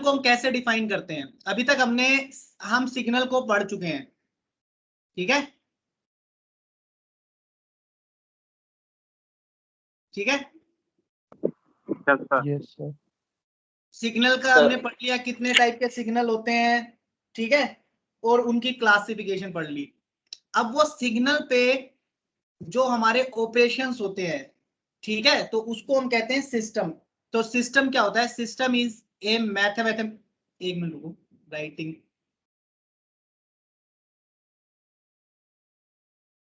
को हम कैसे डिफाइन करते हैं? अभी तक हम सिग्नल को पढ़ चुके हैं, ठीक है, ठीक है। Yes sir. सिग्नल का हमने पढ़ लिया, कितने टाइप के सिग्नल होते हैं, ठीक है, और उनकी क्लासिफिकेशन पढ़ ली। अब वो सिग्नल पे जो हमारे ऑपरेशंस होते हैं, ठीक है, तो उसको हम कहते हैं सिस्टम। तो सिस्टम क्या होता है? सिस्टम इज ए मैथमेटिक, एक मिनट रुको, राइटिंग।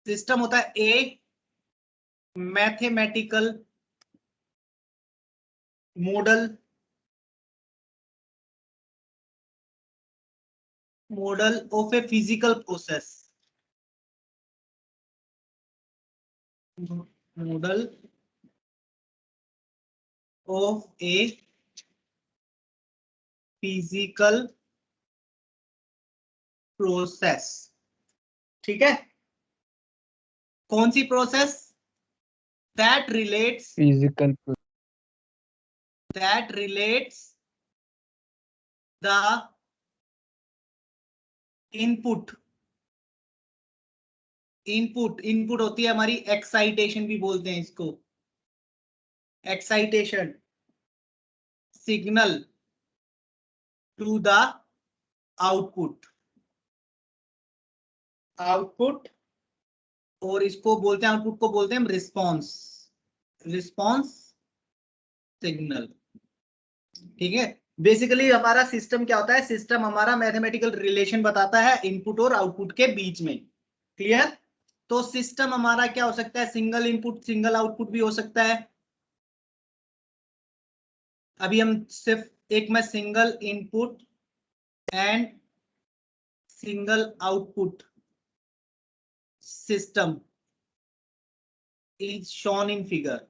सिस्टम होता है a mathematical model of a physical process, model of a physical process, ठीक है। कौन सी process? That relates physical the input होती है हमारी एक्साइटेशन, भी बोलते हैं इसको, excitation signal to the output, और इसको बोलते हैं, आउटपुट को बोलते हैं हम रिस्पॉन्स सिग्नल, ठीक है। बेसिकली हमारा सिस्टम क्या होता है? सिस्टम हमारा मैथमेटिकल रिलेशन बताता है इनपुट और आउटपुट के बीच में, क्लियर। तो सिस्टम हमारा क्या हो सकता है? सिंगल इनपुट सिंगल आउटपुट भी हो सकता है। अभी हम सिर्फ एक में single input and single output system is shown in figure,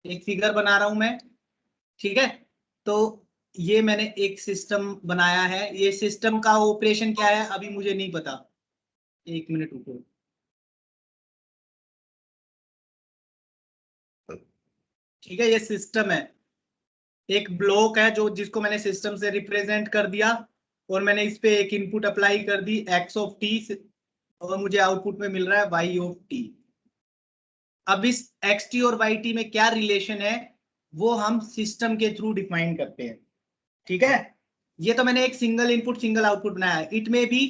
एक फिगर बना रहा हूं मैं, ठीक है। तो ये मैंने एक सिस्टम बनाया है, ये सिस्टम का ऑपरेशन क्या है अभी मुझे नहीं पता, एक मिनट रुको, ठीक है। ये सिस्टम है, एक ब्लॉक है जो जिसको मैंने सिस्टम से रिप्रेजेंट कर दिया, और मैंने इस पे एक इनपुट अप्लाई कर दी x ऑफ टी, और मुझे आउटपुट में मिल रहा है y ऑफ टी। अब इस एक्स टी और वाई टी में क्या रिलेशन है वो हम सिस्टम के थ्रू डिफाइन करते हैं, ठीक है। ये तो मैंने एक सिंगल इनपुट सिंगल आउटपुट बनाया है, it may be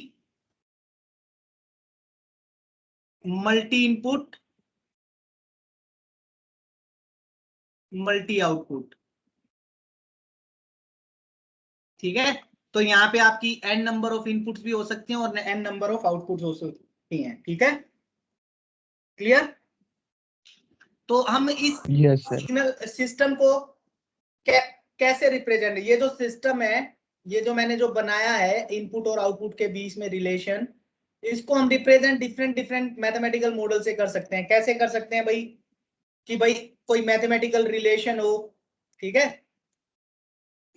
multi input multi output, ठीक है। तो यहाँ पे आपकी n नंबर ऑफ इनपुट्स भी हो सकते हैं और n नंबर ऑफ आउटपुट्स हो सकती हैं, ठीक है, क्लियर। तो हम इस यस सर। सिग्नल सिस्टम को कैसे रिप्रेजेंट, ये जो सिस्टम है, ये जो मैंने जो बनाया है इनपुट और आउटपुट के बीच में रिलेशन, इसको हम represent different different mathematical model से कर सकते हैं। कैसे कर सकते हैं भाई? कि भाई कोई मैथमेटिकल रिलेशन हो, ठीक है,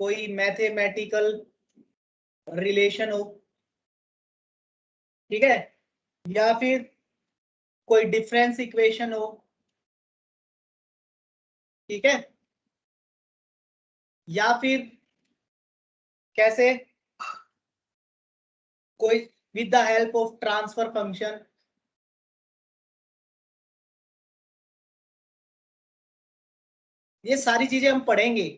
कोई मैथमेटिकल रिलेशन हो, ठीक है, या फिर कोई डिफरेंस इक्वेशन हो, ठीक है, या फिर कैसे कोई with the help of transfer function, ये सारी चीजें हम पढ़ेंगे।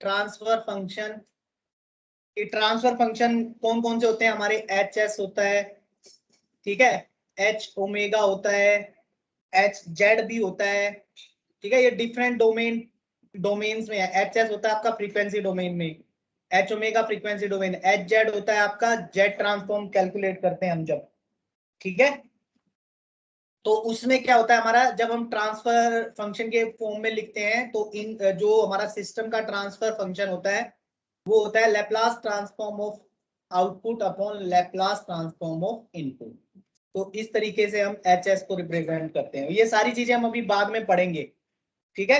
ट्रांसफर फंक्शन, ये ट्रांसफर फंक्शन कौन कौन से होते हैं हमारे? एच एस होता है, ठीक है, एच ओमेगा होता है, एच जेड भी होता है, ठीक है। ये डिफरेंट डोमेन्स में है। एच एस होता है आपका फ्रीक्वेंसी डोमेन में, H omega frequency domain, H Z होता है आपका जेड ट्रांसफॉर्म कैलकुलेट करते हैं हम जब, ठीक है। तो उसमें क्या होता है हमारा, जब हम ट्रांसफर फंक्शन के फॉर्म में लिखते हैं तो इन जो हमारा सिस्टम का ट्रांसफर फंक्शन होता है वो होता है Laplace transform of output upon Laplace transform of input. तो इस तरीके से हम एच एस को रिप्रेजेंट करते हैं। ये सारी चीजें हम अभी बाद में पढ़ेंगे, ठीक है।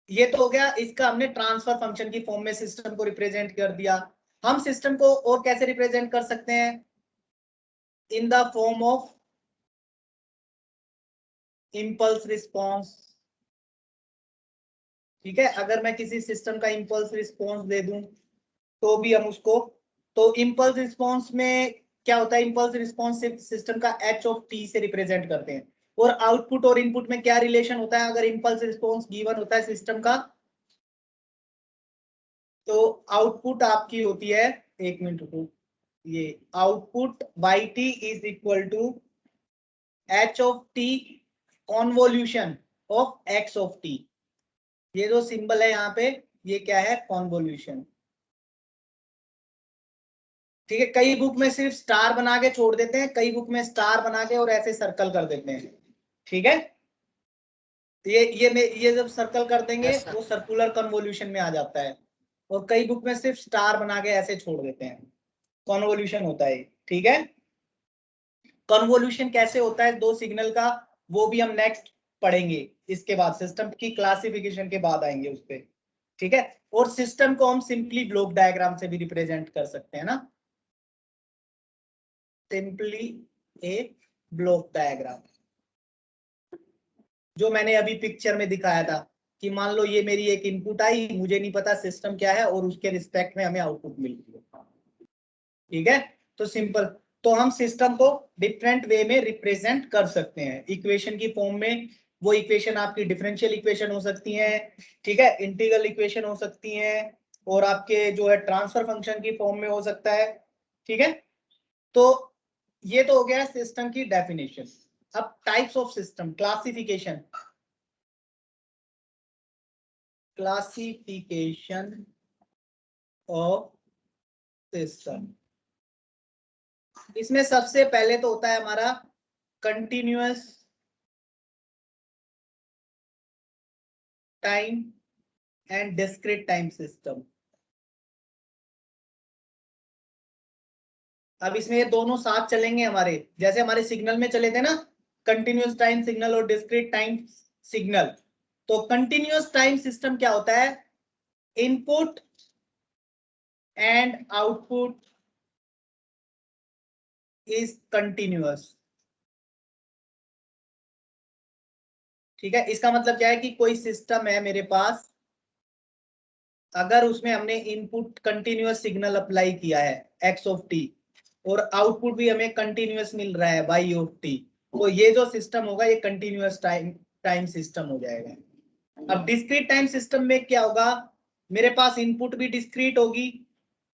ये तो हो गया, इसका हमने ट्रांसफर फंक्शन की फॉर्म में सिस्टम को रिप्रेजेंट कर दिया। हम सिस्टम को और कैसे रिप्रेजेंट कर सकते हैं? In the form of impulse response, ठीक है, अगर मैं किसी सिस्टम का इम्पल्स रिस्पॉन्स दे दूं तो भी हम उसको, तो इम्पल्स रिस्पॉन्स में क्या होता है, इम्पल्स रिस्पॉन्स सिस्टम का एच ऑफ टी से रिप्रेजेंट करते हैं। और आउटपुट और इनपुट में क्या रिलेशन होता है, अगर इम्पल्स रिस्पॉन्स गिवन होता है सिस्टम का, तो आउटपुट आपकी होती है, एक मिनट रुको, ये output by T is equal to H of T convolution of X of T. ये जो सिंबल है यहाँ पे, ये क्या है, कॉन्वोल्यूशन। ठीक है, कई बुक में सिर्फ स्टार बना के छोड़ देते हैं, कई बुक में स्टार बना के और ऐसे सर्कल कर देते हैं। ठीक है, ये जब सर्कल कर देंगे वो सर्कुलर कन्वोल्यूशन में आ जाता है, और कई बुक में सिर्फ स्टार बना के ऐसे छोड़ देते हैं, कन्वोल्यूशन होता है। ठीक है, कन्वोल्यूशन कैसे होता है दो सिग्नल का, वो भी हम नेक्स्ट पढ़ेंगे, इसके बाद सिस्टम की क्लासिफिकेशन के बाद आएंगे उस पे। ठीक है, और सिस्टम को हम सिंपली ब्लॉक डायग्राम से भी रिप्रेजेंट कर सकते हैं ना, सिंपली ए ब्लॉक डायग्राम, जो मैंने अभी पिक्चर में दिखाया था कि मान लो ये मेरी एक इनपुट आई, मुझे नहीं पता सिस्टम क्या है, और उसके रिस्पेक्ट में हमें आउटपुट मिल रही है। ठीक है, तो सिंपल, तो हम सिस्टम को डिफरेंट वे में रिप्रेजेंट कर सकते हैं इक्वेशन की फॉर्म में। वो इक्वेशन आपकी डिफरेंशियल इक्वेशन हो सकती है, ठीक है, इंटीग्रल इक्वेशन हो सकती है, और आपके जो है ट्रांसफर फंक्शन की फॉर्म में हो सकता है। ठीक है, तो ये तो हो गया सिस्टम की डेफिनेशन। अब types of system, classification, classification of system. इसमें सबसे पहले तो होता है हमारा continuous time and discrete time system. अब इसमें ये दोनों साथ चलेंगे हमारे, जैसे हमारे सिग्नल में चले थे ना, कंटिन्यूअस टाइम सिग्नल और डिस्क्रीट टाइम सिग्नल। तो कंटिन्यूअस टाइम सिस्टम क्या होता है, input and output is continuous. ठीक है, इसका मतलब क्या है कि कोई सिस्टम है मेरे पास, अगर उसमें हमने इनपुट कंटिन्यूअस सिग्नल अप्लाई किया है एक्स ऑफ टी, और आउटपुट भी हमें कंटिन्यूअस मिल रहा है वाई ऑफ टी, तो ये जो सिस्टम होगा ये कंटिन्यूअस टाइम टाइम सिस्टम हो जाएगा। अब डिस्क्रीट टाइम सिस्टम में क्या होगा, मेरे पास इनपुट भी डिस्क्रीट होगी,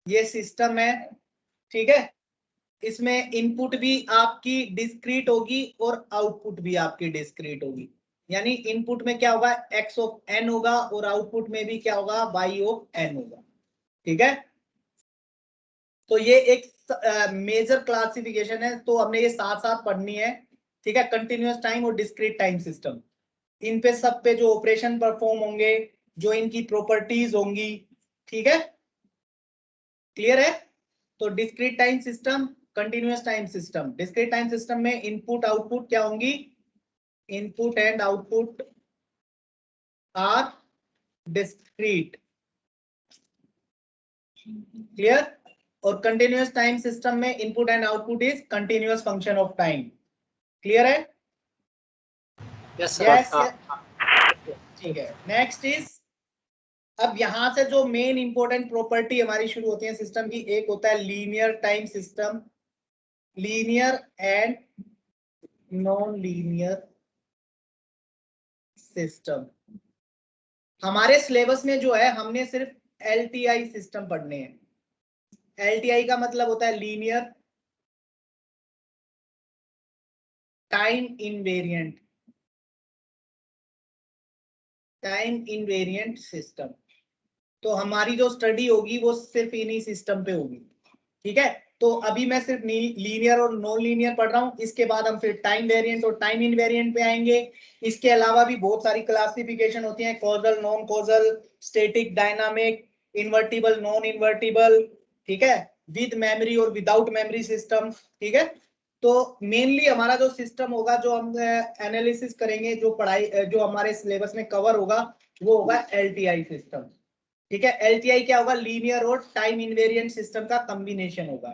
ये सिस्टम है। ठीक है, इसमें इनपुट भी आपकी डिस्क्रीट होगी और आउटपुट भी आपकी डिस्क्रीट होगी, यानी इनपुट में क्या होगा, एक्स ऑफ एन होगा, और आउटपुट में भी क्या होगा, वाई ऑफ एन होगा। ठीक है, तो ये एक मेजर क्लासिफिकेशन है, तो हमने ये साथ साथ पढ़नी है। ठीक है, कंटिन्यूअस टाइम और डिस्क्रीट टाइम सिस्टम, इन पे सब पे जो ऑपरेशन परफॉर्म होंगे, जो इनकी प्रॉपर्टीज होंगी। ठीक है, क्लियर है। तो discrete time system, continuous time system, discrete time system में इनपुट आउटपुट क्या होंगी, input and output are discrete. Clear. और कंटिन्यूअस टाइम सिस्टम में input and output is continuous function of time. Clear है। Yes yes, sir. ठीक है, next is, अब यहां से जो मेन इंपॉर्टेंट प्रॉपर्टी हमारी शुरू होती है सिस्टम की, एक होता है linear time system, linear and non linear system. हमारे सिलेबस में जो है हमने सिर्फ एलटीआई सिस्टम पढ़ने हैं। एलटीआई का मतलब होता है linear time invariant, time invariant system. तो हमारी जो स्टडी होगी वो सिर्फ इन्हीं सिस्टम पे होगी। ठीक है, तो अभी मैं सिर्फ लीनियर और नॉन लीनियर पढ़ रहा हूँ, इसके बाद हम फिर टाइम वेरिएंट और टाइम इनवेरिएंट पे आएंगे। इसके अलावा भी बहुत सारी क्लासिफिकेशन होती है, causal, non causal, static, dynamic, invertible, non invertible. ठीक है, विद मेमोरी और विदाउट मेमोरी सिस्टम। ठीक है, तो मेनली हमारा जो सिस्टम होगा, जो हम एनालिसिस करेंगे, जो पढ़ाई जो हमारे सिलेबस में कवर होगा, वो होगा एलटीआई सिस्टम। ठीक है, एलटीआई क्या होगा, लीनियर और टाइम इनवेरिएंट सिस्टम का कॉम्बिनेशन होगा।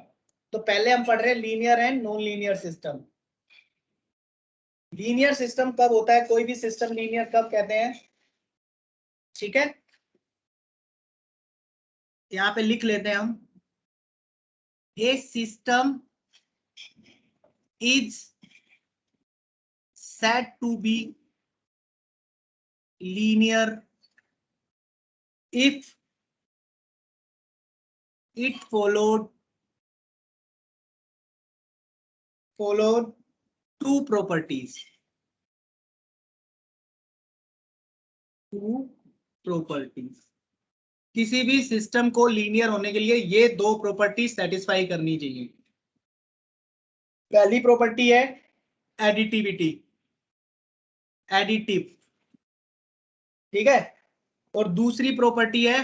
तो पहले हम पढ़ रहे हैं linear and non linear system. Linear system कब होता है, कोई भी सिस्टम लीनियर कब कहते हैं, ठीक है, यहां पे लिख लेते हैं हम, a system is said to be linear if it followed two properties. किसी भी सिस्टम को लीनियर होने के लिए ये दो प्रॉपर्टी सेटिस्फाई करनी चाहिए। पहली प्रॉपर्टी है एडिटिविटी, एडिटिव, ठीक है, और दूसरी प्रॉपर्टी है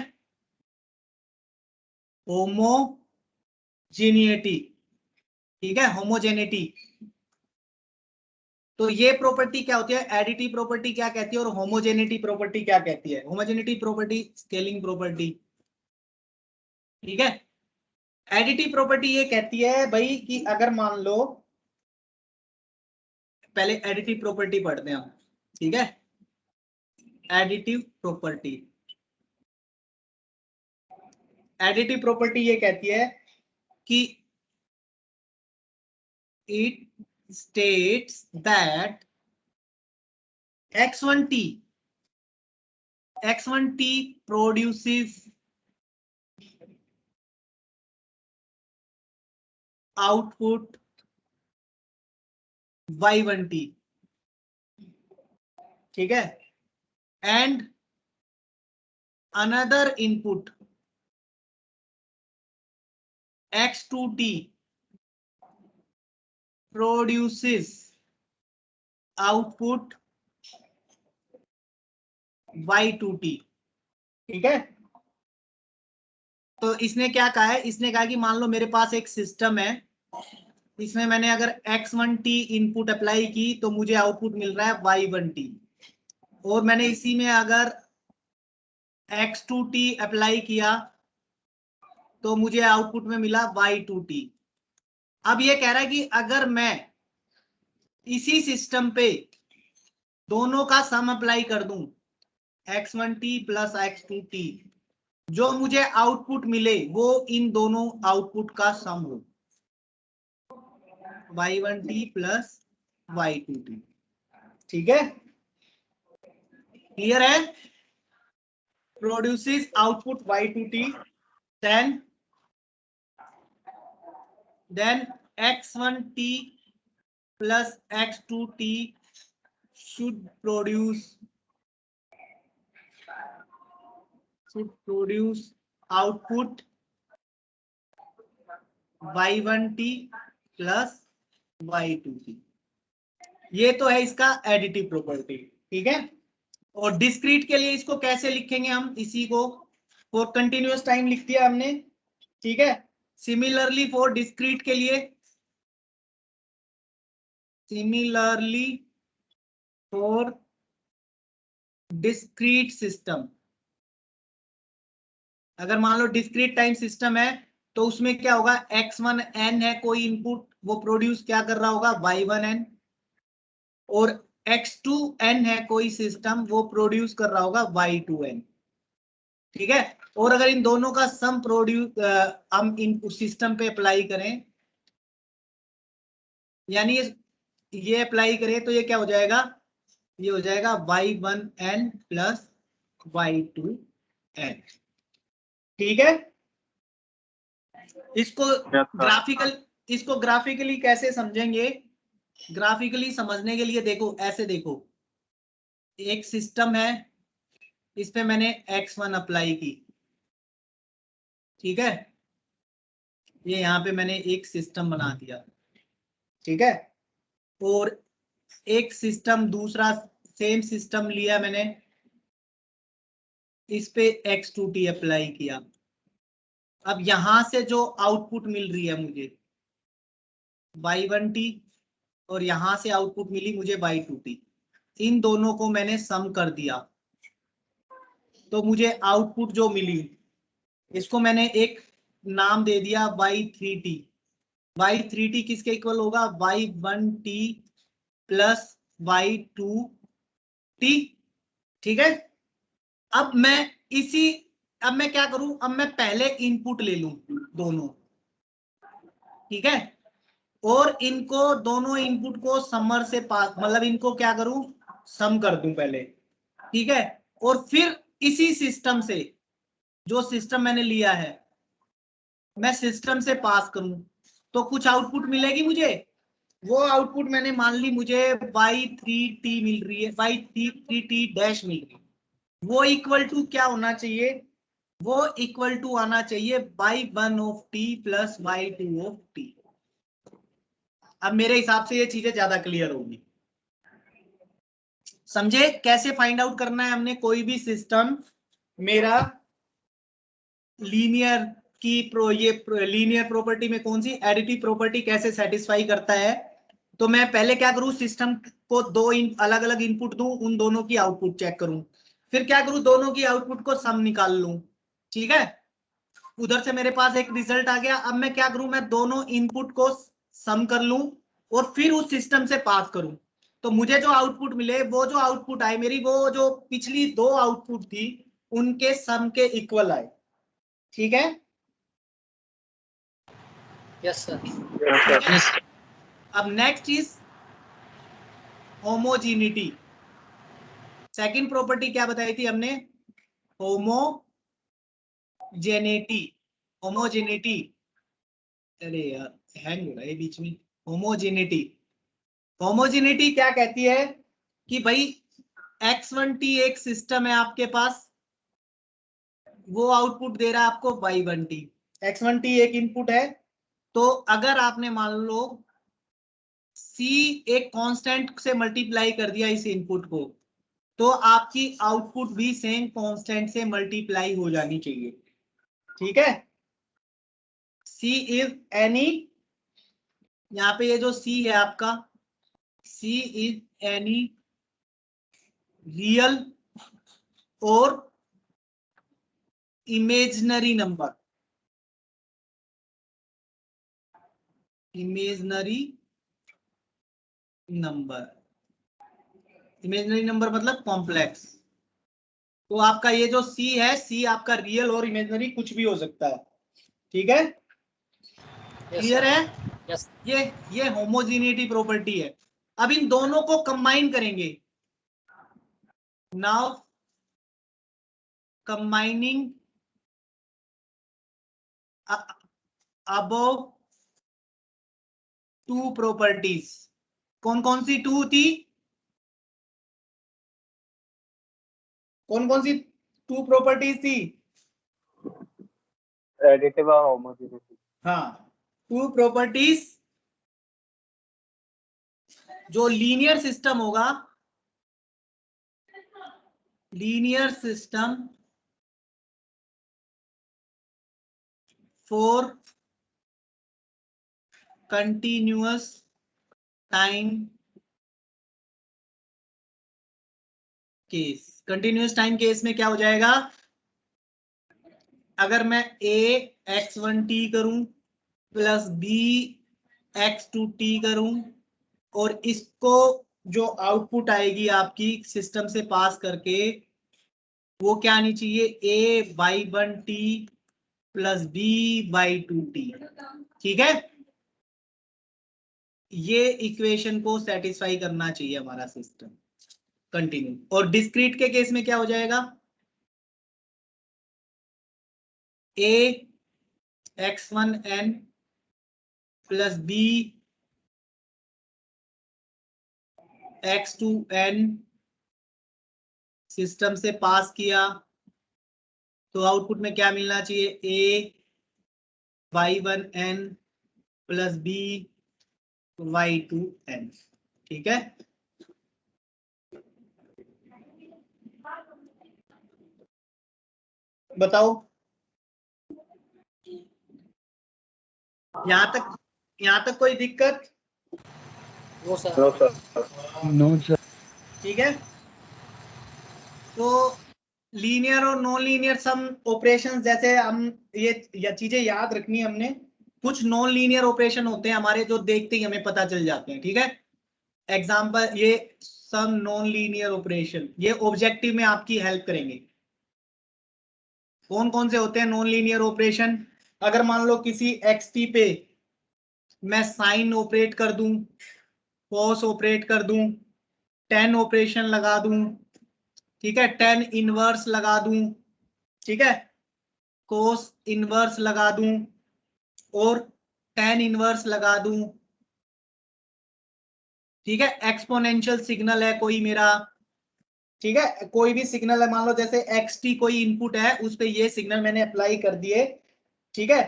होमोजेनिटी, ठीक है, होमोजेनिटी। तो ये प्रॉपर्टी क्या होती है, एडिटिव प्रॉपर्टी क्या कहती है और होमोजेनिटी प्रॉपर्टी क्या कहती है। होमोजेनिटी प्रॉपर्टी स्केलिंग प्रॉपर्टी, ठीक है। एडिटिव प्रॉपर्टी ये कहती है भाई कि अगर मान लो, पहले एडिटिव प्रॉपर्टी पढ़ते हैं हम, ठीक है। एडिटिव प्रॉपर्टी, एडिटिव प्रॉपर्टी ये कहती है कि it states that x1t produces output y1t, ठीक है, and another input x2t produces output y2t, ठीक है। तो इसने क्या कहा है, इसने कहा कि मान लो मेरे पास एक सिस्टम है, इसमें मैंने अगर x1t इनपुट अप्लाई की तो मुझे आउटपुट मिल रहा है y1t, और मैंने इसी में अगर x2t अप्लाई किया तो मुझे आउटपुट में मिला y2t। अब ये कह रहा है कि अगर मैं इसी सिस्टम पे दोनों का सम अप्लाई कर दूं, x1t प्लस x2t, जो मुझे आउटपुट मिले वो इन दोनों आउटपुट का सम हो, y1t प्लस y2t, ठीक है, क्लियर है। Produces output y2t, then x1t plus x2t should produce output y1t plus y2t। ये तो है इसका एडिटिव प्रॉपर्टी, ठीक है। और डिस्क्रीट के लिए इसको कैसे लिखेंगे हम, इसी को फॉर कंटिन्यूअस टाइम लिख दिया हमने, ठीक है। सिमिलरली फॉर डिस्क्रीट के लिए, सिमिलरली फॉर डिस्क्रीट सिस्टम, अगर मान लो डिस्क्रीट टाइम सिस्टम है तो उसमें क्या होगा, x1n है कोई इनपुट, वो प्रोड्यूस क्या कर रहा होगा, y1n, और x2n है कोई सिस्टम, वो प्रोड्यूस कर रहा होगा y2n, ठीक है। और अगर इन दोनों का सम प्रोड्यूस हम इन उस सिस्टम पे अप्लाई करें, यानी ये अप्लाई करें तो ये क्या हो जाएगा, ये हो जाएगा y1n प्लस y2n, ठीक है। इसको ग्राफिकली कैसे समझेंगे, ग्राफिकली समझने के लिए देखो, ऐसे देखो, एक सिस्टम है, इस पे मैंने x1 अप्लाई की, ठीक है, ये यहाँ पे मैंने एक सिस्टम बना दिया, ठीक है, और एक सिस्टम दूसरा सेम सिस्टम लिया मैंने, इस पे x2t अप्लाई किया। अब यहां से जो आउटपुट मिल रही है मुझे y1t, और यहां से आउटपुट मिली मुझे y2t, इन दोनों को मैंने सम कर दिया तो मुझे आउटपुट जो मिली, इसको मैंने एक नाम दे दिया y3t। y3t किसके इक्वल होगा, y1t प्लस y2t, ठीक है। अब मैं क्या करूं, अब मैं पहले इनपुट ले लूं दोनों, ठीक है, और इनको दोनों इनपुट को समर से पास, मतलब इनको क्या करूं, सम कर दूं पहले, ठीक है, और फिर इसी सिस्टम से, जो सिस्टम मैंने लिया है, मैं सिस्टम से पास करूं तो कुछ आउटपुट मिलेगी मुझे। वो आउटपुट मैंने मान ली मुझे y3t मिल रही है, y3t डैश मिल रही है, वो इक्वल टू क्या होना चाहिए, वो इक्वल टू आना चाहिए y1 of t plus y2 of t। अब मेरे हिसाब से ये चीजें ज्यादा क्लियर होगी। समझे कैसे फाइंड आउट करना है हमने, कोई भी सिस्टम मेरा लीनियर की ये लीनियर प्रॉपर्टी में कौन सी एडिटिव प्रॉपर्टी कैसे सेटिस्फाई करता है। तो मैं पहले क्या करूं, सिस्टम को दो अलग अलग इनपुट दूं, उन दोनों की आउटपुट चेक करूं, फिर क्या करूं, दोनों की आउटपुट को सम निकाल लूं, ठीक है, उधर से मेरे पास एक रिजल्ट आ गया। अब मैं क्या करूं, मैं दोनों इनपुट को सम कर लूं और फिर उस सिस्टम से पास करूं, तो मुझे जो आउटपुट मिले, वो जो आउटपुट आए मेरी, वो जो पिछली दो आउटपुट थी उनके सम के इक्वल आए, ठीक है। Yes sir. ठीक है? अब next is homogeneity. Second property क्या बताई थी हमने, होमोजेनिटी। होमोजेनिटी, अरे यार हैंग हो रहा है बीच में। होमोजेनिटी, होमोजेनिटी क्या कहती है कि भाई x1t एक सिस्टम है आपके पास, वो आउटपुट दे रहा है आपको y1t, x1t एक इनपुट है, तो अगर आपने मान लो c एक कांस्टेंट से मल्टीप्लाई कर दिया इस इनपुट को, तो आपकी आउटपुट भी सेम कांस्टेंट से मल्टीप्लाई हो जानी चाहिए, ठीक है। c इज एनी, यहाँ पे ये जो c है आपका, c इज एनी रियल और imaginary number, imaginary number, imaginary number मतलब कॉम्प्लेक्स। तो आपका ये जो c है, c आपका रियल और इमेजिनरी कुछ भी हो सकता है, ठीक है, क्लियर है। यस। ये होमोजीनिटी प्रॉपर्टी है। अब इन दोनों को कंबाइन करेंगे, now combining above two properties, कौन कौन सी टू थी, कौन कौन सी टू प्रॉपर्टीज थी, एडिटिव और होमोजेनिटी। हाँ, टू प्रॉपर्टीज जो लीनियर सिस्टम होगा, linear system for continuous time case. Continuous time case में क्या हो जाएगा, अगर मैं a x1t करूं प्लस b x2t करूं, और इसको जो आउटपुट आएगी आपकी सिस्टम से पास करके, वो क्या आनी चाहिए, a y1t plus b y2t, ठीक है। ये इक्वेशन को सेटिस्फाई करना चाहिए हमारा सिस्टम कंटिन्यू। और डिस्क्रीट के केस में क्या हो जाएगा, a x1n plus b x2n system से पास किया, तो आउटपुट में क्या मिलना चाहिए, a y1n plus b y2n, ठीक है। बताओ यहां तक कोई दिक्कत, no sir. No sir. No sir. ठीक है। तो लीनियर और नॉन लीनियर सम ऑपरेशंस, जैसे हम ये चीजें याद रखनी है हमने, कुछ नॉन लीनियर ऑपरेशन होते हैं हमारे जो देखते ही हमें पता चल जाते हैं, ठीक है। एग्जांपल, ये सम नॉन लीनियर ऑपरेशन, ये ऑब्जेक्टिव में आपकी हेल्प करेंगे, कौन कौन से होते हैं नॉन लीनियर ऑपरेशन? अगर मान लो किसी xt पे मैं साइन ऑपरेट कर दूं, कॉस ऑपरेट कर दूं, टेन ऑपरेशन लगा दूं, ठीक है, टेन इनवर्स लगा दूं, ठीक है, कोस इनवर्स लगा दूं और टेन इनवर्स लगा दूं, ठीक है, एक्सपोनेंशियल सिग्नल है कोई मेरा, ठीक है, कोई भी सिग्नल है, मान लो जैसे xt कोई इनपुट है, उस पे ये सिग्नल मैंने अप्लाई कर दिए, ठीक है,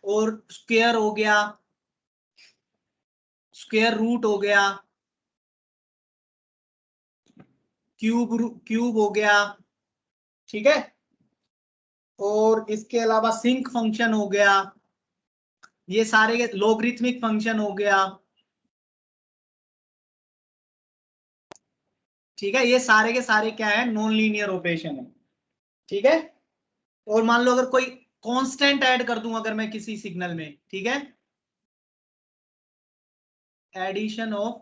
और स्क्वायर हो गया, स्क्वायर रूट हो गया, क्यूब हो गया, ठीक है, और इसके अलावा सिंक फंक्शन हो गया, ये सारे लॉगरिथमिक फंक्शन हो गया, ठीक है, ये सारे के सारे क्या है, नॉन लीनियर ऑपरेशन है, ठीक है। और मान लो अगर कोई कांस्टेंट ऐड कर दूं अगर मैं किसी सिग्नल में, ठीक है, एडिशन ऑफ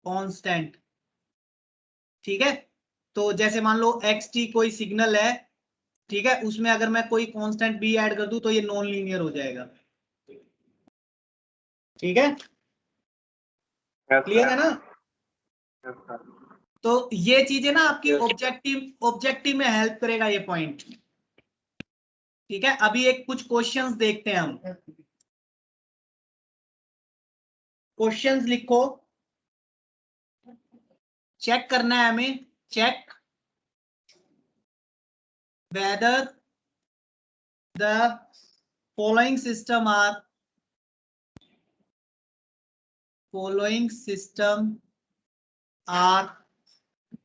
कांस्टेंट, ठीक है, तो जैसे मान लो xt कोई सिग्नल है, ठीक है, उसमें अगर मैं कोई कांस्टेंट भी ऐड कर दूं तो ये नॉन लीनियर हो जाएगा, ठीक है, क्लियर है ना? तो ये चीजें ना आपकी ऑब्जेक्टिव में हेल्प करेगा ये पॉइंट, ठीक है। अभी एक कुछ क्वेश्चंस देखते हैं हम, क्वेश्चंस लिखो, चेक करना है हमें, check whether the following system are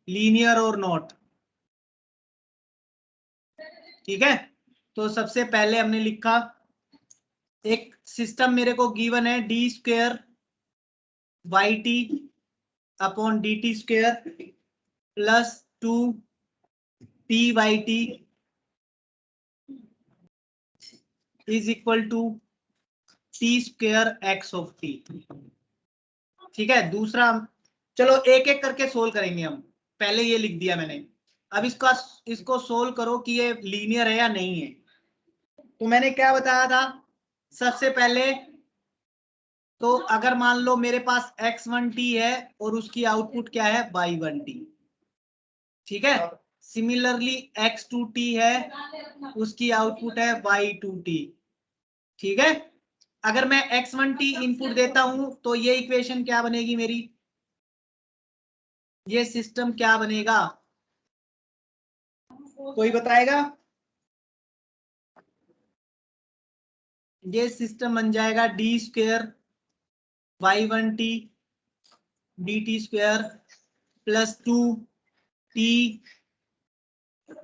linear or not, ठीक है। तो सबसे पहले हमने लिखा एक सिस्टम मेरे को गिवन है D square Y T upon D T square plus 2 T Y T is equal to T square X of T, ठीक है। दूसरा, चलो एक एक करके सोल्व करेंगे हम, पहले ये लिख दिया मैंने, अब इसको सोल्व करो कि ये लीनियर है या नहीं है। तो मैंने क्या बताया था सबसे पहले, तो अगर मान लो मेरे पास x1t है और उसकी आउटपुट क्या है y1t, ठीक है, सिमिलरली x2t है, उसकी आउटपुट है y2t, ठीक है। अगर मैं x1t इनपुट देता हूं तो ये इक्वेशन क्या बनेगी मेरी, ये सिस्टम क्या बनेगा, कोई बताएगा? ये सिस्टम बन जाएगा D square y1t D T square plus 2t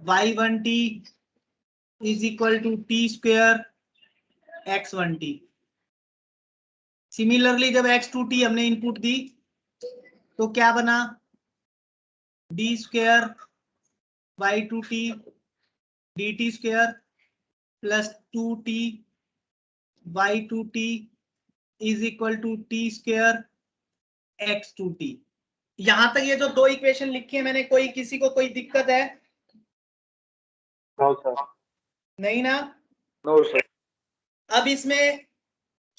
y1t is equal to T square x1t। Similarly जब x2t हमने इनपुट दी तो क्या बना, D square y2t D T square plus 2t y2t is equal to T square x2t। यहां तक ये जो दो इक्वेशन लिखी है मैंने, कोई किसी को कोई दिक्कत है? No sir. नहीं ना? No sir. अब इसमें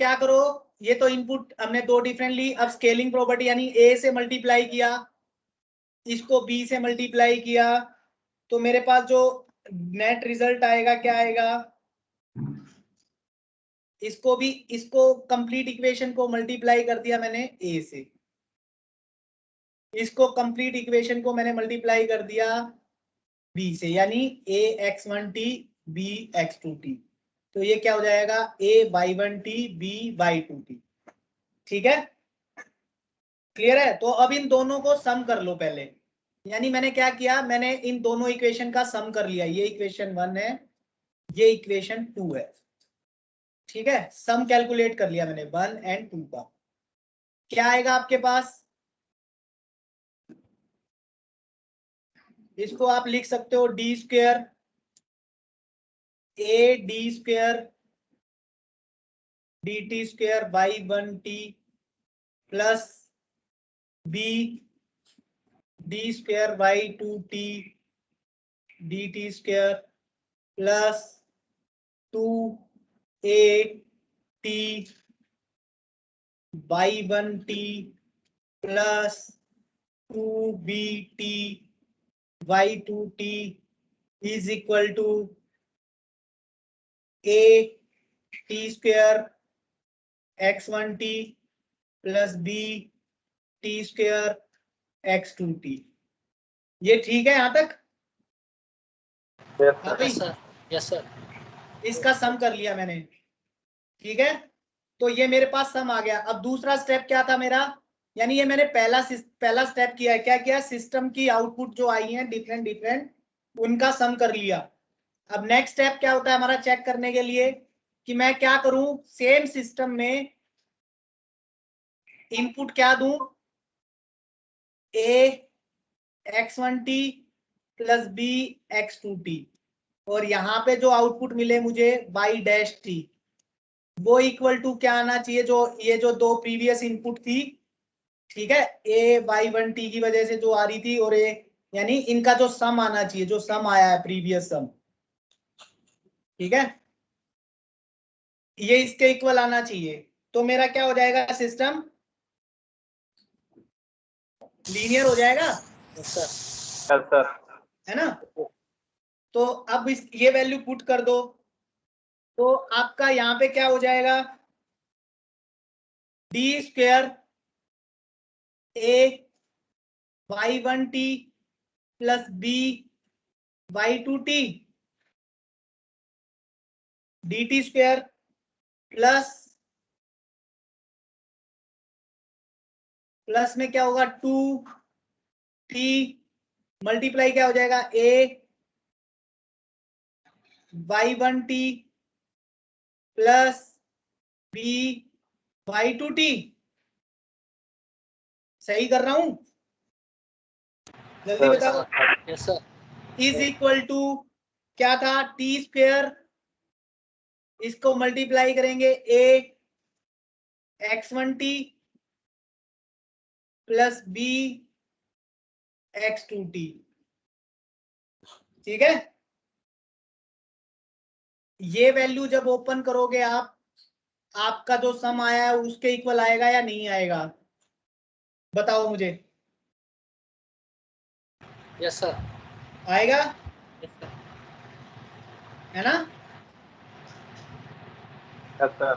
क्या करो, ये तो इनपुट हमने दो डिफरेंट ली, अब स्केलिंग प्रॉपर्टी यानी a से मल्टीप्लाई किया, इसको b से मल्टीप्लाई किया, तो मेरे पास जो नेट रिजल्ट आएगा क्या आएगा, इसको कंप्लीट इक्वेशन को मल्टीप्लाई कर दिया मैंने a से, इसको कंप्लीट इक्वेशन को मैंने मल्टीप्लाई कर दिया b से, यानी a x1t b x2t, तो ये क्या हो जाएगा a y1t b y2t, ठीक है, क्लियर है। तो अब इन दोनों को सम कर लो पहले, यानी मैंने क्या किया, मैंने इन दोनों इक्वेशन का सम कर लिया, ये इक्वेशन 1 है, ये इक्वेशन 2 है, ठीक है, सम कैलकुलेट कर लिया मैंने 1 एंड 2 का, क्या आएगा आपके पास, इसको आप लिख सकते हो D square A D square D T square y1t plus B D square y2t D T square plus 2a t y1t plus 2bt y2t is equal to a t square x1t plus b t square x2t। ये ठीक है यहां तक? Yes, हाँ sir. भाई, yes sir, yes sir, इसका सम कर लिया मैंने, ठीक है। तो ये मेरे पास सम आ गया। अब दूसरा स्टेप क्या था मेरा, यानी ये मैंने पहला स्टेप किया है। क्या किया? सिस्टम की आउटपुट जो आई है डिफरेंट डिफरेंट, उनका सम कर लिया। अब नेक्स्ट स्टेप क्या होता है हमारा चेक करने के लिए कि मैं क्या करूं, सेम सिस्टम में इनपुट क्या दूं, a x1t plus b x2t, और यहां पे जो आउटपुट मिले मुझे y डैश t, वो इक्वल टू क्या आना चाहिए, जो ये जो दो प्रीवियस इनपुट थी, ठीक है, a y1t की वजह से जो आ रही थी, और a, यानी इनका जो सम आना चाहिए, जो सम आया है प्रीवियस सम, ठीक है, ये इसके इक्वल आना चाहिए। तो मेरा क्या हो जाएगा, सिस्टम लीनियर हो जाएगा, यस सर, Yes, sir. है ना। तो अब इस ये वैल्यू पुट कर दो, तो आपका यहाँ पे क्या हो जाएगा, D square a y1t plus b y2t dt square plus में क्या होगा 2t मल्टीप्लाई क्या हो जाएगा a y1t plus b y2t। सही कर रहा हूं? जल्दी Yes, बताओ। Yes sir, is equal to क्या था, टी स्क्वेयर, इसको मल्टीप्लाई करेंगे a x1t plus b x2t, ठीक है। ये वैल्यू जब ओपन करोगे आप, आपका जो सम आया है उसके इक्वल आएगा या नहीं आएगा, बताओ मुझे। यस सर, आएगा, यस सर, है ना। yes, sir.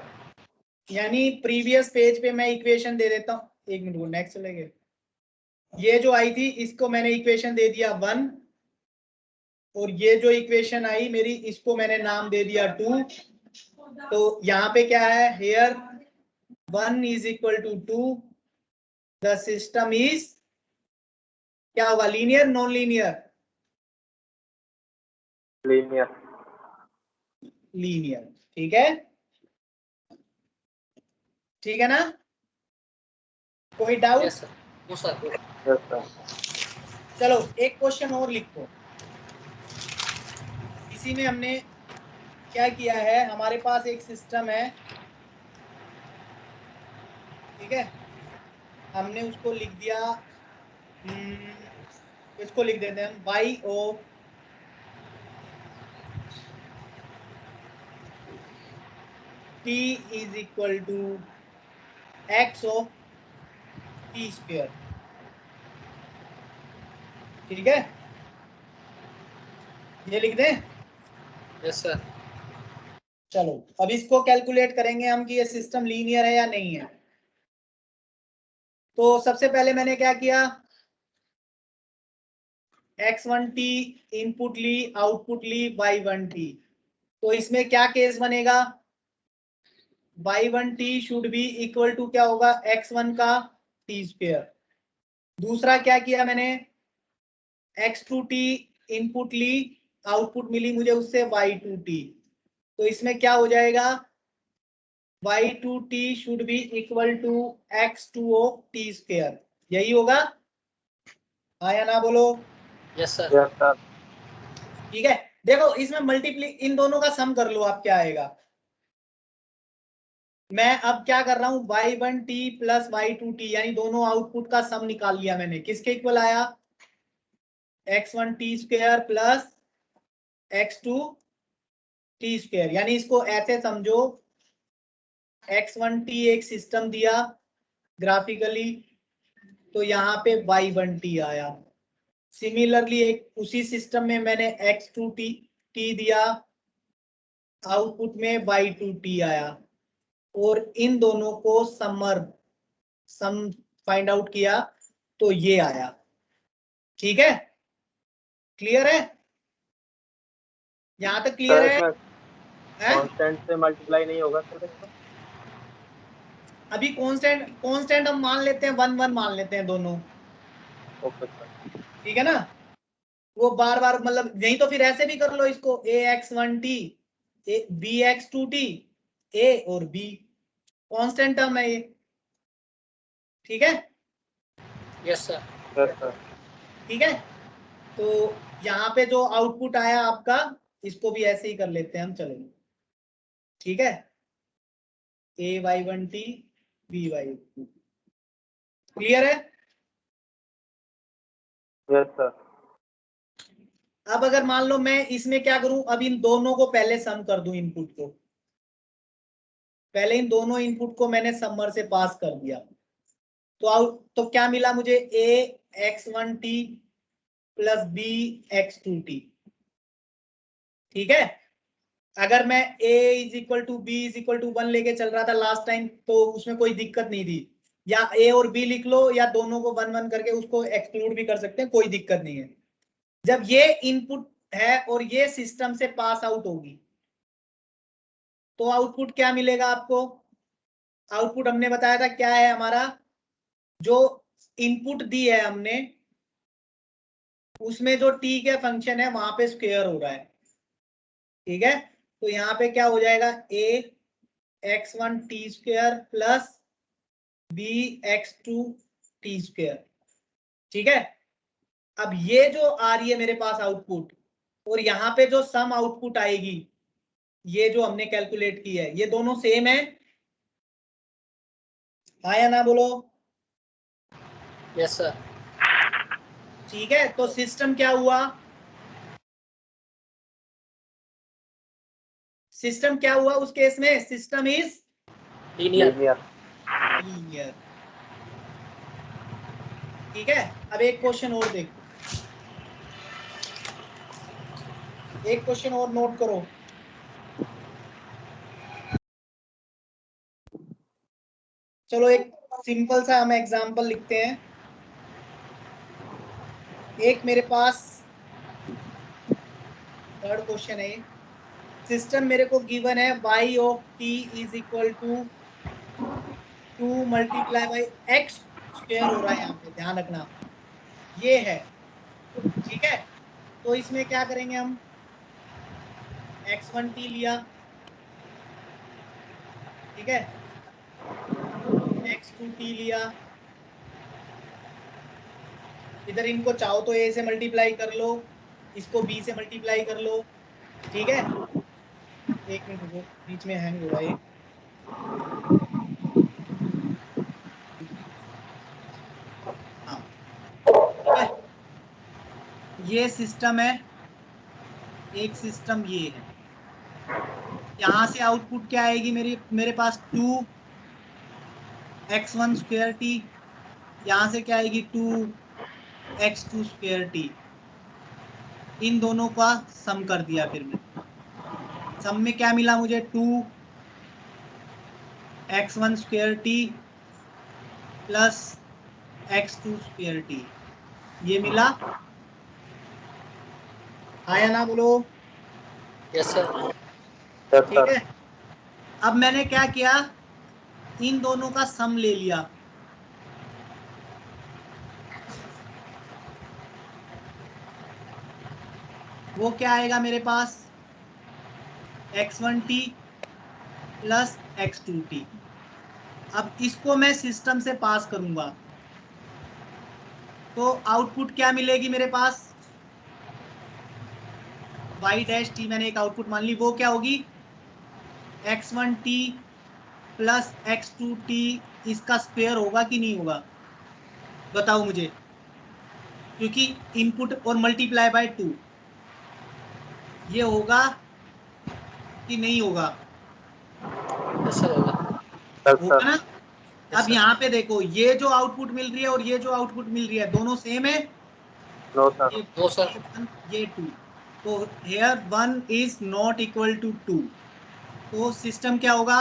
यानी प्रीवियस पेज पे मैं इक्वेशन दे देता हूं, एक मिनट, नेक्स्ट चलेंगे। ये जो आई थी इसको मैंने इक्वेशन दे दिया 1, और ये जो इक्वेशन आई मेरी, इसको मैंने नाम दे दिया 2। तो यहाँ पे क्या है, here 1 is equal to 2, the system is क्या होगा, linear non linear, Linear. Linear, ठीक है, ठीक है ना, कोई doubt? Yes sir, no sir, Yes, sir. चलो एक क्वेश्चन और लिखो। इसी में हमने क्या किया है, हमारे पास एक सिस्टम है, ठीक है, हमने उसको लिख दिया, इसको लिख देते हैं by O t is equal to X O T square, ठीक है, ये लिख दें। यस सर, चलो अब इसको कैलकुलेट करेंगे हम कि ये सिस्टम लीनियर है या नहीं है। तो सबसे पहले मैंने क्या किया, x1t इनपुट ली, आउटपुट ली y1t। तो इसमें क्या केस बनेगा, y1t should be equal to क्या होगा, x1 का t स्क्वेयर। दूसरा क्या किया मैंने, x2t इनपुट ली, आउटपुट मिली मुझे उससे y2t। तो इसमें क्या हो जाएगा, y2t should be equal to x2o t square, यही होगा, हाँ या ना बोलो। Yes sir, Yes, sir. ठीक है, देखो इसमें मल्टीप्ली इन दोनों का सम कर लो आप, क्या आएगा। मैं अब क्या कर रहा हूं, y1t प्लस y2t, यानी दोनों आउटपुट का सम निकाल लिया मैंने, किसके इक्वल आया, x1t square plus x2 T square, यानी इसको ऐसे समझो x1t एक सिस्टम दिया ग्राफिकली, तो यहाँ पे y1t आया। सिमिलरली एक उसी सिस्टम में मैंने x2t दिया, आउटपुट में y2t आया, और इन दोनों को सम फाइंड आउट किया तो ये आया। ठीक है, क्लियर है? यहां तक क्लियर है? कांस्टेंट से मल्टीप्लाई नहीं होगा सर इसको? अभी कांस्टेंट हम मान लेते हैं 1 1 मान लेते हैं दोनों। Okay sir. ठीक है ना, वो बार बार मतलब नहीं तो फिर ऐसे भी कर लो इसको, ax1t bx2t, a और b कांस्टेंट टर्म है ये। ठीक है, यस सर। Yes sir. ठीक है, तो यहाँ पे जो आउटपुट आया आपका, इसको भी ऐसे ही कर लेते हैं हम, चलो। ठीक है, ay1t by2, क्लियर है? Yes sir. अब अगर मान लो मैं इसमें क्या करूं, अब इन दोनों को पहले सम कर दूं, इनपुट को पहले इन दोनों इनपुट को मैंने समर से पास कर दिया, तो क्या मिला मुझे, ax1t प्लस bx2t। ठीक है, अगर मैं a is equal to B is equal to 1 लेके चल रहा था लास्ट टाइम, तो उसमें कोई दिक्कत नहीं थी, या a और b लिख लो, या दोनों को 1 1 करके उसको एक्सक्लूड भी कर सकते हैं, कोई दिक्कत नहीं है। जब ये इनपुट है और ये सिस्टम से पास आउट होगी, तो आउटपुट क्या मिलेगा आपको? आउटपुट हमने बताया था क्या है हमारा, जो इनपुट दी है हमने उसमें जो t के फंक्शन है वहां पे स्क्वायर हो रहा है। ठीक है, तो यहाँ पे क्या हो जाएगा, a x1 t square plus b x2 t square. ठीक है, अब ये जो आ रही है मेरे पास आउटपुट, और यहाँ पे जो सम आउटपुट आएगी, ये जो हमने कैलकुलेट की है, ये दोनों सेम है, हाँ या ना बोलो? Yes sir. ठीक है, तो सिस्टम क्या हुआ, सिस्टम क्या हुआ उस केस में, सिस्टम इज लीनियर। लीनियर। ठीक है, अब एक क्वेश्चन और देखो, एक क्वेश्चन और नोट करो। चलो एक सिंपल सा हम एग्जांपल लिखते हैं। एक मेरे पास थर्ड क्वेश्चन है, सिस्टम मेरे को गिवन है y of t is equal to 2 multiply by X square हो रहा है, यहाँ पे ध्यान रखना ये है। ठीक है, तो इसमें क्या करेंगे हम, x1t लिया, ठीक है, x2t लिया, इधर इनको चाहो तो a से मल्टीप्लाई कर लो, इसको b से मल्टीप्लाई कर लो। ठीक है, एक मिनट रुको, बीच में हैंग हो रहा है हाँ। ठीक है, ये सिस्टम है, एक सिस्टम ये है, यहां से आउटपुट क्या आएगी मेरे पास 2 x1 स्क्वायर टी, यहां से क्या आएगी 2 x2 स्क्वायर टी, इन दोनों का सम कर दिया, फिर मैं सम में क्या मिला मुझे, 2 x1 square T plus x2 square T, ये मिला, हाँ या ना बोलो? Yes sir. ठीक है, अब मैंने क्या किया, इन दोनों का सम ले लिया, वो क्या आएगा मेरे पास, x1t प्लस x2t। अब इसको मैं सिस्टम से पास करूंगा, तो आउटपुट क्या मिलेगी मेरे पास, y डैश टी मैंने एक आउटपुट मान ली, वो क्या होगी, x1t प्लस x2t, इसका स्क्वायर होगा कि नहीं होगा, बताओ मुझे, क्योंकि इनपुट और मल्टीप्लाई बाय 2, ये होगा कि नहीं होगा? यस सर होगा। होगा ना? Yes, अब sir. यहाँ पे देखो, ये जो आउटपुट मिल रही है और ये जो आउटपुट मिल रही है दोनों सेम है? No sir. ये No, sir. 1 ये 2, तो here 1 is not equal to 2, तो सिस्टम क्या होगा?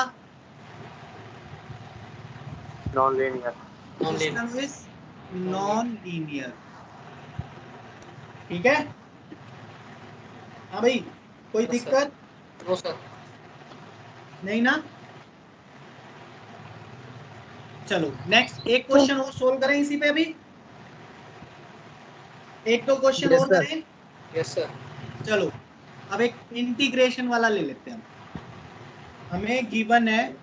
Non linear. System is non linear. ठीक है? हाँ भाई, कोई Yes, sir. दिक्कत No, sir. नहीं ना? चलो नेक्स्ट एक क्वेश्चन और सोल्व करें इसी पे। अभी एक दो क्वेश्चन Yes, और sir. करें। Yes, sir. चलो अब एक इंटीग्रेशन वाला ले लेते हैं। हमें गिवन है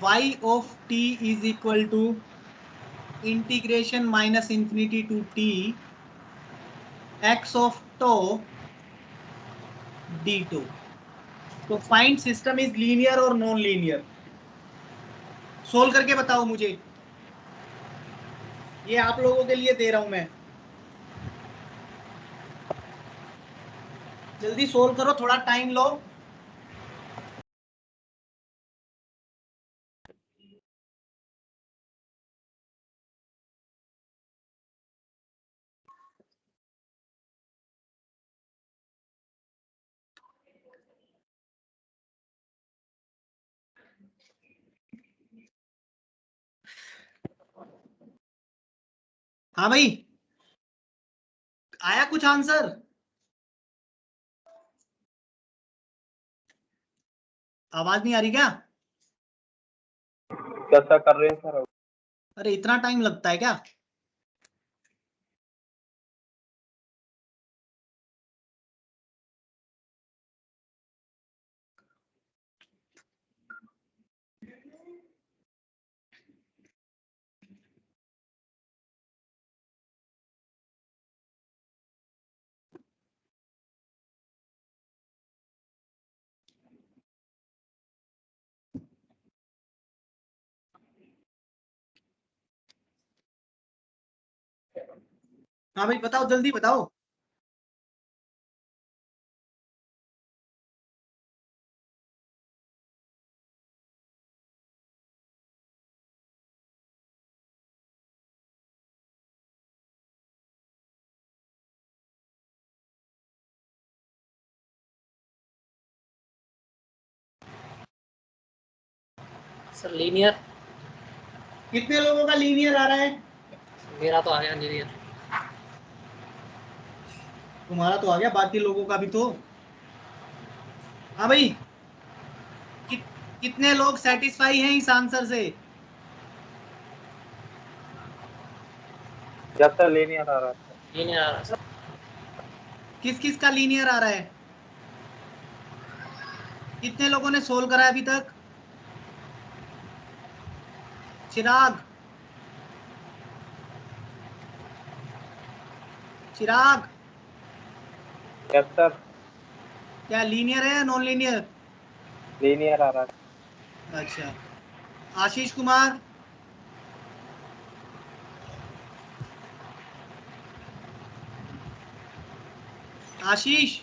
y of t is equal to integration minus infinity to t x of tau d tau। तो फाइंड सिस्टम इज लीनियर और नॉन लीनियर। सोल्व करके बताओ मुझे, ये आप लोगों के लिए दे रहा हूं मैं। जल्दी सोल्व करो, थोड़ा टाइम लो। हाँ भाई, आया कुछ आंसर? आवाज नहीं आ रही क्या? कैसा कर रहे हैं सर? अरे इतना टाइम लगता है क्या? हाँ भाई बताओ, जल्दी बताओ। Sir, linear. कितने लोगों का लीनियर आ रहा है? मेरा तो आ गया linear. तुम्हारा तो आ गया, बाकी लोगों का भी तो। हाँ भाई, कितने लोग सेटिस्फाई हैं इस आंसर से? यस सर, लीनियर आ रहा है। Linear आ रहा है सर। किस किस का लीनियर आ रहा है? कितने लोगों ने सोल्व करा है अभी तक? चिराग, चिराग, यस सर, क्या लीनियर है या नॉन लीनियर? लीनियर आ रहा है। अच्छा, आशीष कुमार, आशीष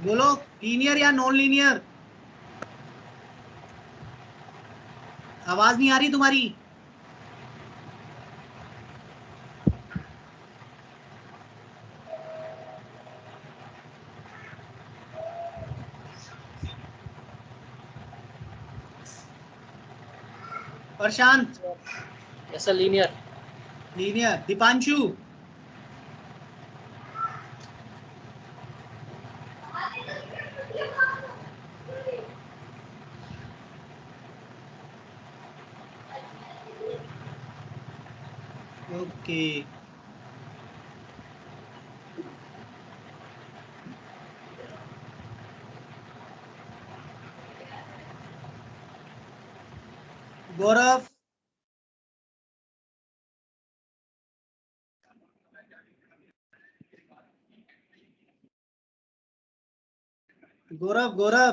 बोलो, लीनियर या नॉन लीनियर? आवाज नहीं आ रही तुम्हारी। Prashant, Yes, sir, linear. Linear. Deepanshu, okay. Gaurav, Gaurav, Gaurav,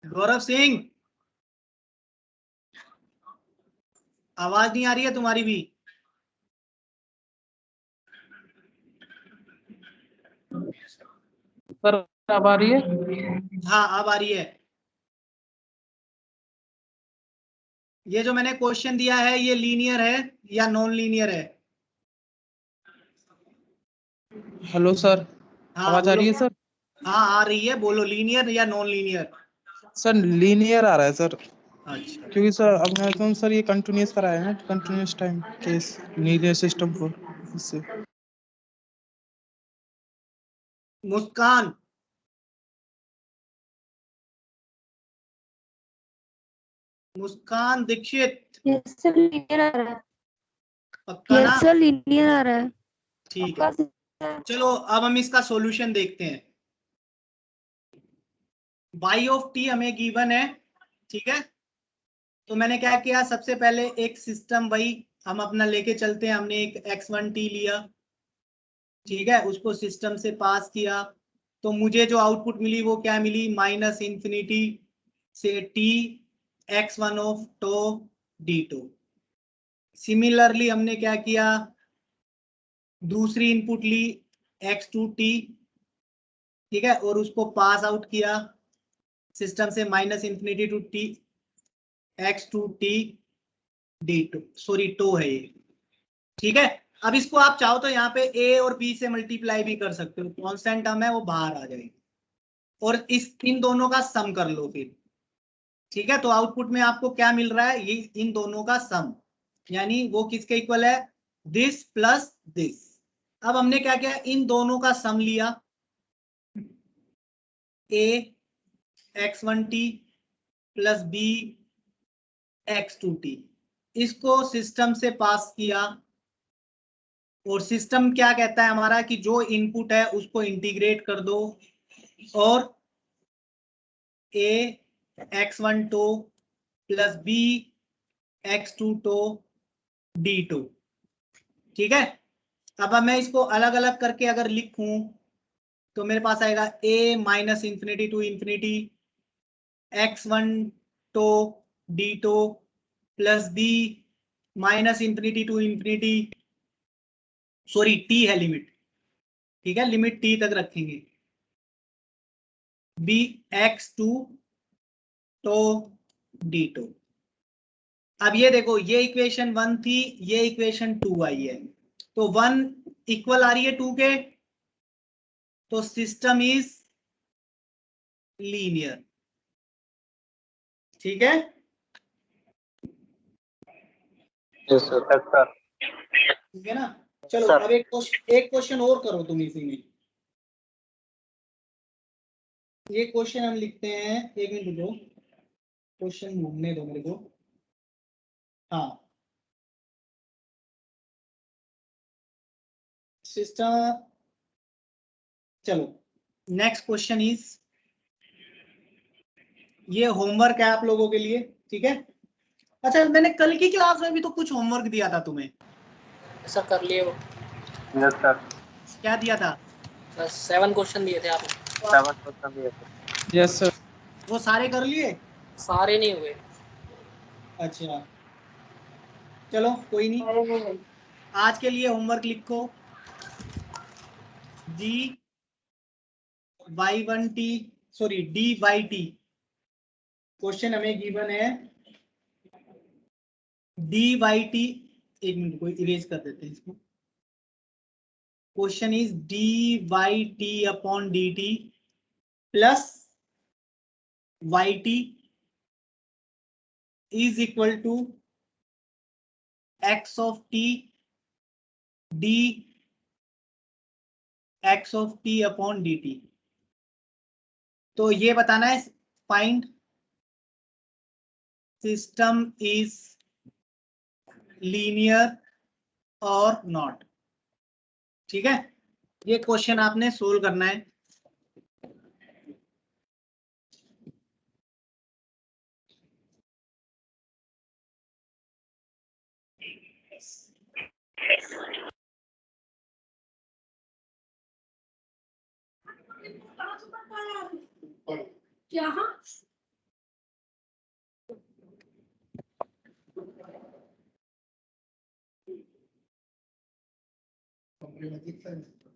Gaurav Singh, आवाज नहीं आ रही है तुम्हारी भी? सर अब आ रही है? हाँ अब आ रही है। ये जो मैंने क्वेश्चन दिया है ये लीनियर है या नॉन लीनियर है? हेलो सर, हाँ आवाज आ बोलो। रही है सर? हाँ आ रही है, बोलो लीनियर या नॉन लीनियर? सर लीनियर आ रहा है सर, अच्छा क्योंकि सर अब मैराथन सर ये कंटिन्यूस कराया है ना, continuous time case linear system को, इससे। मुस्कान, मुस्कान दीक्षित, यस सर लीनियर आ रहा है। पक्का ना? यस सर लीनियर आ रहा है। ठीक है, पक्का सर। चलो अब हम इसका सॉल्यूशन देखते हैं। y ऑफ t हमें गिवन है, ठीक है। तो मैंने क्या किया, सबसे पहले एक सिस्टम वही हम अपना लेके चलते हैं। हमने एक x1t लिया, ठीक है, उसको सिस्टम से पास किया, तो मुझे जो आउटपुट मिली वो क्या मिली, माइनस इंफिनिटी से t x1 of tau d2। Similarly हमने क्या किया, दूसरी इनपुट ली x2t, ठीक है, और उसको पास आउट किया सिस्टम से minus infinity to t x2t d2, sorry tau है ये, ठीक है। अब इसको आप चाहो तो यहाँ पे a और b से मल्टीप्लाई भी कर सकते हो, कांस्टेंट टर्म है वो बाहर आ जाएगी, और इन दोनों का सम कर लो फिर, ठीक है। तो आउटपुट में आपको क्या मिल रहा है, ये इन दोनों का सम, यानी वो किसके इक्वल है, दिस प्लस दिस। अब हमने क्या किया, इन दोनों का सम लिया, a x1t plus b x2t, इसको सिस्टम से पास किया, और सिस्टम क्या कहता है हमारा कि जो इनपुट है उसको इंटीग्रेट कर दो, और a x1 tau plus b x2 tau d2, ठीक है। अब मैं इसको अलग अलग करके अगर लिखूं तो मेरे पास आएगा a minus infinity to infinity x1 tau d2 plus b minus infinity to infinity, sorry t है लिमिट, ठीक है, लिमिट t तक रखेंगे, b x2 टो d2। अब ये देखो, ये इक्वेशन 1 थी, ये इक्वेशन 2 आई है, तो 1 इक्वल आ रही है 2 के, तो सिस्टम इज लीनियर, ठीक है। Yes sir. ठीक है ना, चलो सर। अब एक क्वेश्चन और करो तुम इसी में। ये क्वेश्चन हम लिखते हैं, एक मिनट रुको, क्वेश्चन ढूंढने दो मेरे को। हाँ, सिस्टम, चलो नेक्स्ट क्वेश्चन इज, ये होमवर्क है आप लोगों के लिए, ठीक है। अच्छा, मैंने कल की क्लास में भी तो कुछ होमवर्क दिया था तुम्हें, सर कर लिए वो। Yes sir. क्या दिया था? सर 7 क्वेश्चन दिए थे आपने। 7 क्वेश्चन दिए थे। Yes sir. वो सारे कर लिए? सारे नहीं हुए। अच्छा चलो कोई नहीं, आज के लिए होमवर्क लिखो, d y one t, sorry d y t, question हमें गिवन है डी वाई टी, एक मिनट को इरेज कर देते हैं इसको। Question is d y T upon D t plus y T is equal to x of t d x of t upon D t. तो ये बताना है, फाइंड सिस्टम इज लीनियर और नॉट, ठीक है। ये क्वेश्चन आपने सोल्व करना है। क्या है